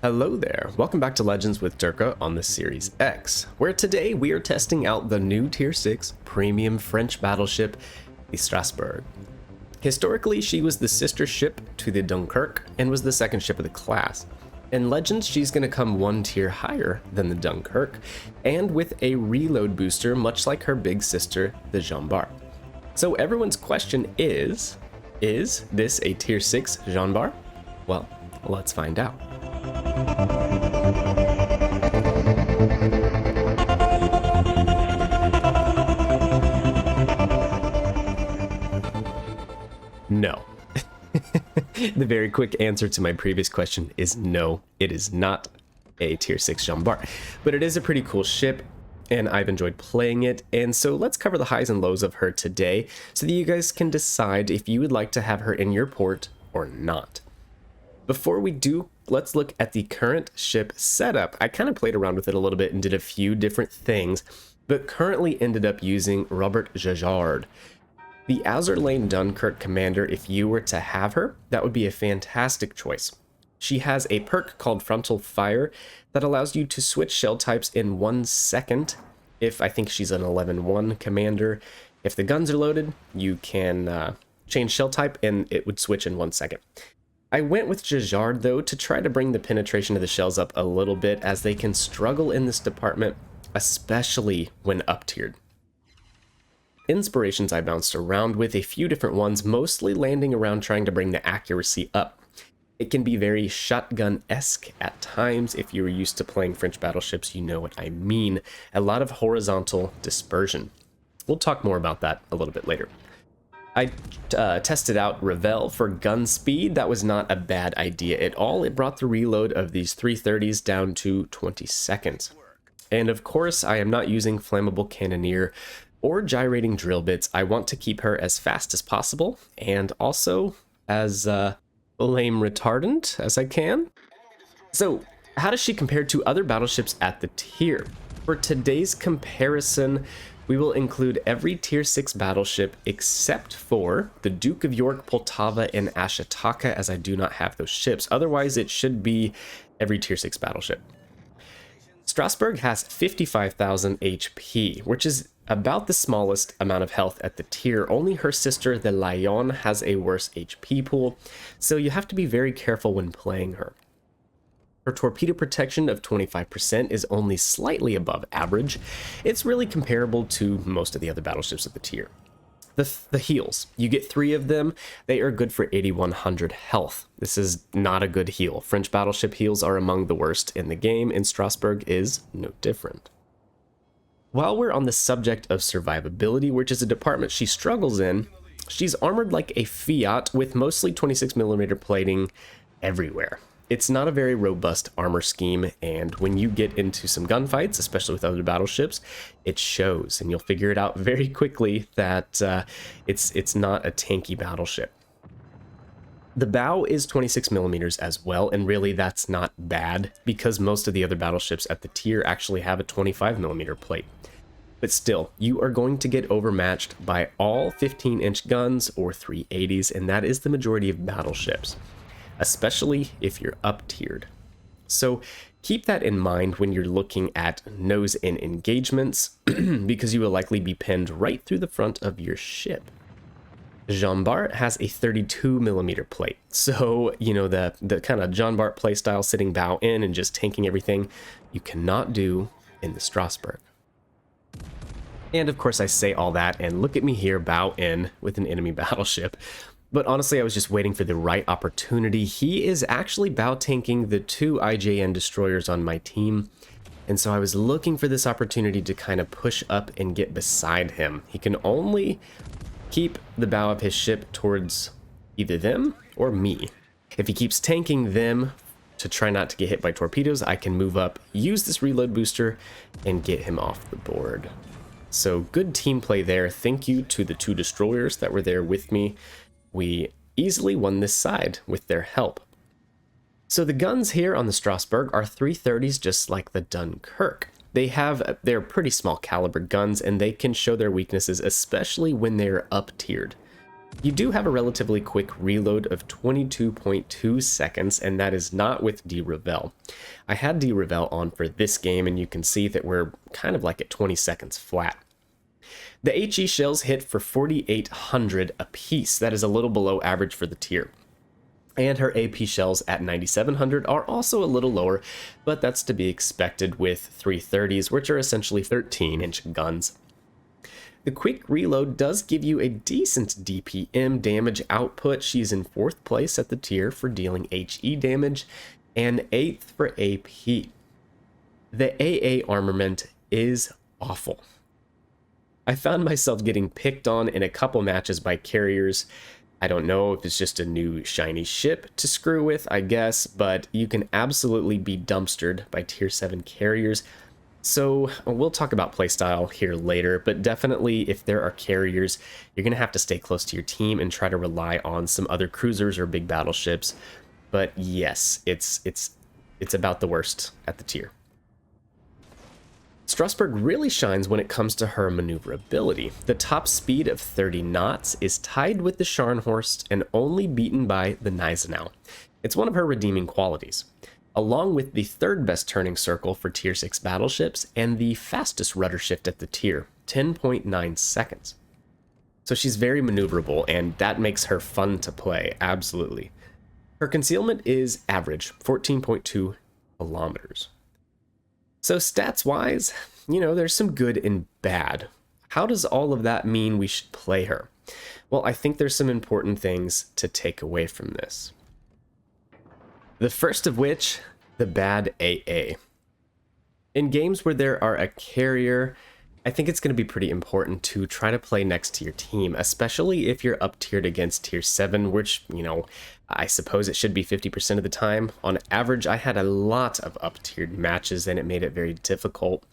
Hello there, welcome back to Legends with Durka on the Series X, where today we are testing out the new Tier 6 premium French battleship, the Strasbourg. Historically, she was the sister ship to the Dunkurque and was the second ship of the class. In Legends, she's going to come one tier higher than the Dunkurque, and with a reload booster much like her big sister, the Jaujard. So everyone's question is this a Tier 6 Jaujard? Well, let's find out. No. The very quick answer to my previous question is no, it is not a Tier 6 Jaujard, but it is a pretty cool ship and I've enjoyed playing it, and so let's cover the highs and lows of her today so that you guys can decide if you would like to have her in your port or not. Before we do, let's look at the current ship setup. I kind of played around with it a little bit and did a few different things, but currently ended up using Robert Jaujard. The Azur Lane Dunkurque commander, if you were to have her, that would be a fantastic choice. She has a perk called Frontal Fire that allows you to switch shell types in 1 second. If I think she's an 11-1 commander. If the guns are loaded, you can change shell type and it would switch in 1 second. I went with Jaujard though to try to bring the penetration of the shells up a little bit, as they can struggle in this department, especially when up-tiered. Inspirations I bounced around with a few different ones, mostly landing around trying to bring the accuracy up. It can be very shotgun-esque at times. If you were used to playing French battleships, you know what I mean. A lot of horizontal dispersion. We'll talk more about that a little bit later. I tested out Revel for gun speed. That was not a bad idea at all. It brought the reload of these 330s down to 20 seconds. And of course, I am not using flammable cannoneer or gyrating drill bits. I want to keep her as fast as possible and also as lame retardant as I can. So how does she compare to other battleships at the tier? For today's comparison, we will include every Tier 6 battleship except for the Duke of York, Poltava, and Ashitaka, as I do not have those ships. Otherwise, it should be every Tier 6 battleship. Strasbourg has 55,000 HP, which is about the smallest amount of health at the tier. Only her sister, the Lion, has a worse HP pool, so you have to be very careful when playing her. Her torpedo protection of 25% is only slightly above average. It's really comparable to most of the other battleships of the tier. The heals, you get 3 of them. They are good for 8,100 health. This is not a good heal. French battleship heals are among the worst in the game, and Strasbourg is no different. While we're on the subject of survivability, which is a department she struggles in, she's armored like a Fiat with mostly 26mm plating everywhere. It's not a very robust armor scheme, and when you get into some gunfights, especially with other battleships, it shows, and you'll figure it out very quickly that it's not a tanky battleship. The bow is 26mm as well, and really that's not bad, because most of the other battleships at the tier actually have a 25mm plate. But still, you are going to get overmatched by all 15-inch guns or 380s, and that is the majority of battleships, especially if you're up-tiered. So keep that in mind when you're looking at nose-in engagements, because you will likely be pinned right through the front of your ship. Jaujard has a 32mm plate, so you know the kind of Jaujard playstyle, sitting bow in and just tanking everything, you cannot do in the Strasbourg. And of course I say all that, and look at me here bow in with an enemy battleship. But honestly, I was just waiting for the right opportunity. He is actually bow tanking the 2 IJN destroyers on my team, and so I was looking for this opportunity to kind of push up and get beside him. He can only keep the bow of his ship towards either them or me. If he keeps tanking them to try not to get hit by torpedoes, I can move up, use this reload booster, and get him off the board. So good team play there. Thank you to the 2 destroyers that were there with me. We easily won this side with their help. So the guns here on the Strasbourg are 330s, just like the Dunkurque. They're pretty small caliber guns, and they can show their weaknesses, especially when they're up-tiered. You do have a relatively quick reload of 22.2 seconds, and that is not with Revel. I had Revel on for this game, and you can see that we're kind of like at 20 seconds flat. The HE shells hit for 4,800 apiece. That is a little below average for the tier. And her AP shells at 9,700 are also a little lower, but that's to be expected with 330s, which are essentially 13-inch guns. The quick reload does give you a decent DPM damage output. She's in 4th place at the tier for dealing HE damage and 8th for AP. The AA armament is awful. I found myself getting picked on in a couple matches by carriers. I don't know if it's just a new shiny ship to screw with, I guess, but you can absolutely be dumpstered by tier 7 carriers. So we'll talk about playstyle here later, but definitely if there are carriers, you're going to have to stay close to your team and try to rely on some other cruisers or big battleships. But yes, it's about the worst at the tier. Strasbourg really shines when it comes to her maneuverability. The top speed of 30 knots is tied with the Scharnhorst and only beaten by the Gneisenau. It's one of her redeeming qualities, along with the 3rd best turning circle for tier 6 battleships and the fastest rudder shift at the tier, 10.9 seconds. So she's very maneuverable, and that makes her fun to play, absolutely. Her concealment is average, 14.2 kilometers. So stats-wise, there's some good and bad. How does all of that mean we should play her? Well, I think there's some important things to take away from this. The first of which, the bad AA. In games where there are a carrier, I think it's going to be pretty important to try to play next to your team, especially if you're up tiered against tier 7, which, I suppose it should be 50% of the time. On average, I had a lot of up tiered matches and it made it very difficult.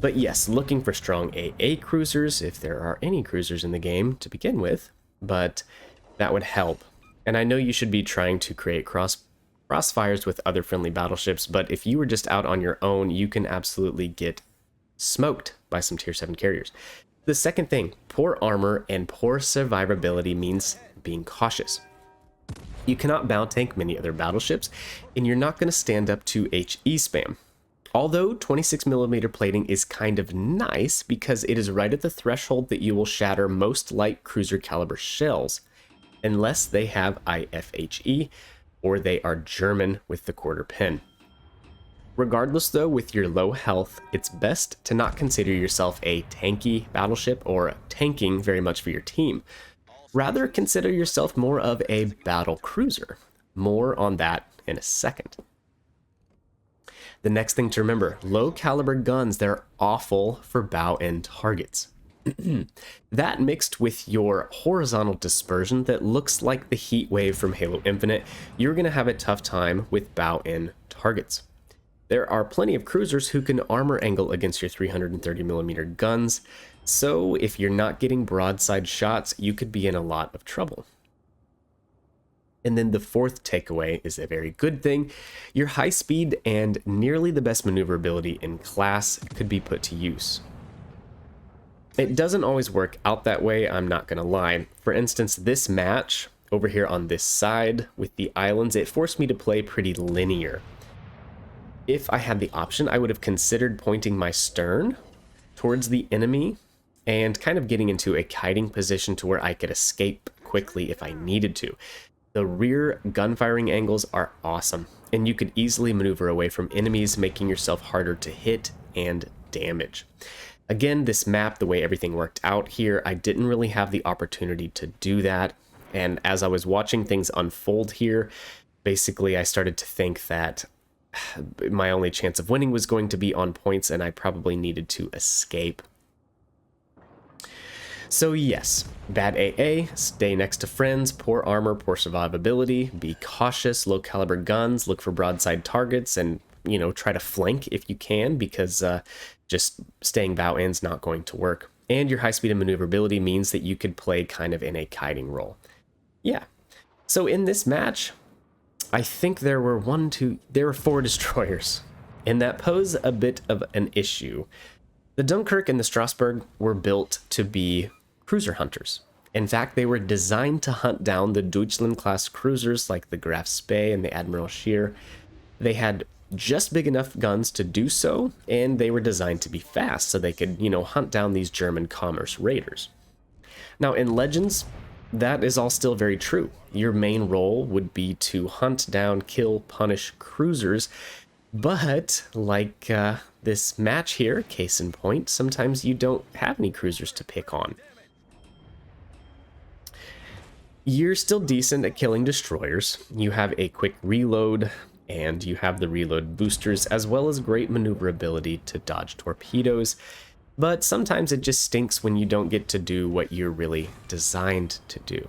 But yes, looking for strong AA cruisers, if there are any cruisers in the game to begin with, but that would help. And I know you should be trying to create crossfires with other friendly battleships, but if you were just out on your own, you can absolutely get smoked by some tier 7 carriers. The second thing, poor armor and poor survivability means being cautious. You cannot bow tank many other battleships, and you're not going to stand up to HE spam. Although 26mm plating is kind of nice because it is right at the threshold that you will shatter most light cruiser caliber shells, unless they have IFHE or they are German with the quarter pin. Regardless though, with your low health, it's best to not consider yourself a tanky battleship or tanking very much for your team. Rather, consider yourself more of a battle cruiser. More on that in a second. The next thing to remember, low caliber guns, they're awful for bow end targets. That mixed with your horizontal dispersion that looks like the heat wave from Halo Infinite, you're going to have a tough time with bow end targets. There are plenty of cruisers who can armor angle against your 330mm guns, so if you're not getting broadside shots, you could be in a lot of trouble. And then the fourth takeaway is a very good thing. Your high speed and nearly the best maneuverability in class could be put to use. It doesn't always work out that way, I'm not gonna lie. For instance, this match over here on this side with the islands, it forced me to play pretty linear. If I had the option, I would have considered pointing my stern towards the enemy and kind of getting into a kiting position to where I could escape quickly if I needed to. The rear gunfiring angles are awesome, and you could easily maneuver away from enemies, making yourself harder to hit and damage. Again, this map, the way everything worked out here, I didn't really have the opportunity to do that, and as I was watching things unfold here, basically I started to think that my only chance of winning was going to be on points, and I probably needed to escape. So yes, bad AA, stay next to friends, poor armor, poor survivability, be cautious, low caliber guns, look for broadside targets, and, try to flank if you can, because just staying bow end's not going to work. And your high speed and maneuverability means that you could play kind of in a kiting role. Yeah, so in this match, I think there were 4 destroyers, and that pose a bit of an issue. The Dunkurque and the Strasbourg were built to be cruiser hunters, In fact, they were designed to hunt down the Deutschland-class cruisers like the Graf Spee and the Admiral Scheer. They had just big enough guns to do so, and they were designed to be fast so they could, hunt down these German commerce raiders. Now, in Legends, that is all still very true. Your main role would be to hunt down, kill, punish cruisers, but like this match here, case in point, sometimes you don't have any cruisers to pick on. You're still decent at killing destroyers. You have a quick reload, and you have the reload boosters, as well as great maneuverability to dodge torpedoes. But sometimes it just stinks when you don't get to do what you're really designed to do.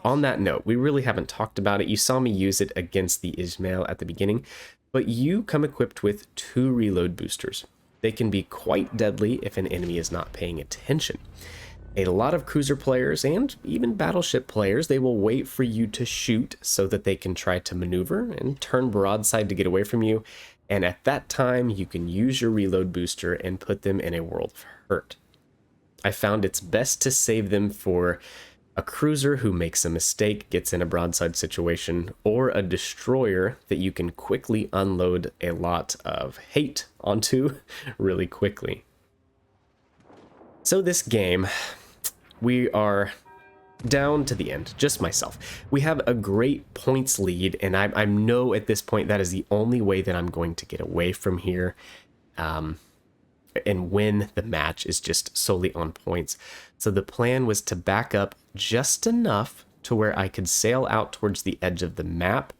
On that note, we really haven't talked about it. You saw me use it against the Ismail at the beginning, but you come equipped with 2 reload boosters. They can be quite deadly if an enemy is not paying attention. A lot of cruiser players and even battleship players, they will wait for you to shoot so that they can try to maneuver and turn broadside to get away from you. And at that time, you can use your reload booster and put them in a world of hurt. I found it's best to save them for a cruiser who makes a mistake, gets in a broadside situation, or a destroyer that you can quickly unload a lot of hate onto really quickly. So this game, we are down to the end, just myself. We have a great points lead, and I know at this point that is the only way that I'm going to get away from here and win the match is just solely on points. So the plan was to back up just enough to where I could sail out towards the edge of the map,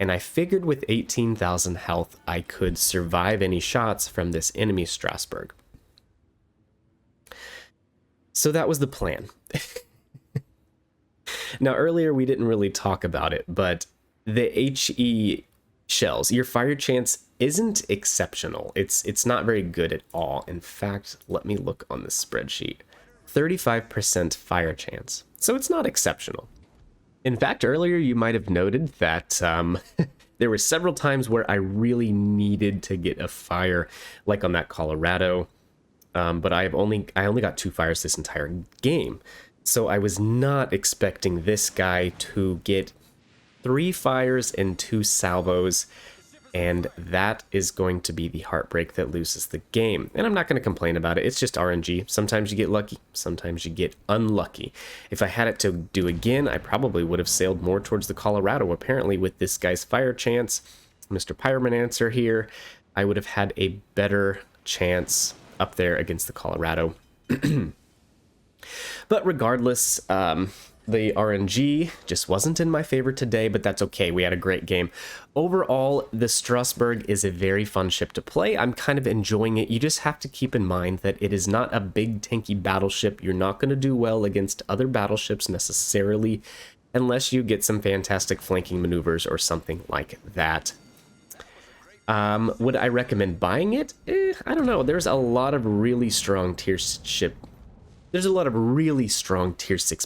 and I figured with 18,000 health I could survive any shots from this enemy Strasbourg. So that was the plan. Now, earlier we didn't really talk about it, but the HE shells, your fire chance isn't exceptional. It's not very good at all. In fact, let me look on the spreadsheet. 35% fire chance. So it's not exceptional. In fact, earlier you might have noted that there were several times where I really needed to get a fire, like on that Colorado. But I only got 2 fires this entire game. So I was not expecting this guy to get 3 fires and 2 salvos, and that is going to be the heartbreak that loses the game. And I'm not going to complain about it. It's just RNG. Sometimes you get lucky, sometimes you get unlucky. If I had it to do again, I probably would have sailed more towards the Colorado. Apparently with this guy's fire chance, Mr. Pyromancer here, I would have had a better chance up there against the Colorado. But regardless, the RNG just wasn't in my favor today, but that's okay. We had a great game. Overall, the Strasbourg is a very fun ship to play. I'm kind of enjoying it. You just have to keep in mind that it is not a big tanky battleship. You're not going to do well against other battleships necessarily, unless you get some fantastic flanking maneuvers or something like that. Would I recommend buying it? I don't know. There's a lot of really strong tier 6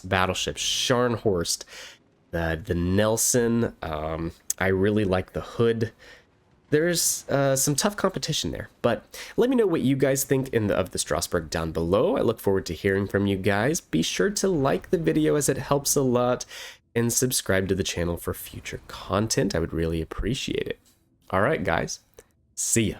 battleships. Scharnhorst, the Nelson. I really like the Hood. There's some tough competition there, but let me know what you guys think of the Strasbourg down below. I look forward to hearing from you guys. Be sure to like the video as it helps a lot, and subscribe to the channel for future content. I would really appreciate it. All right, guys. See ya.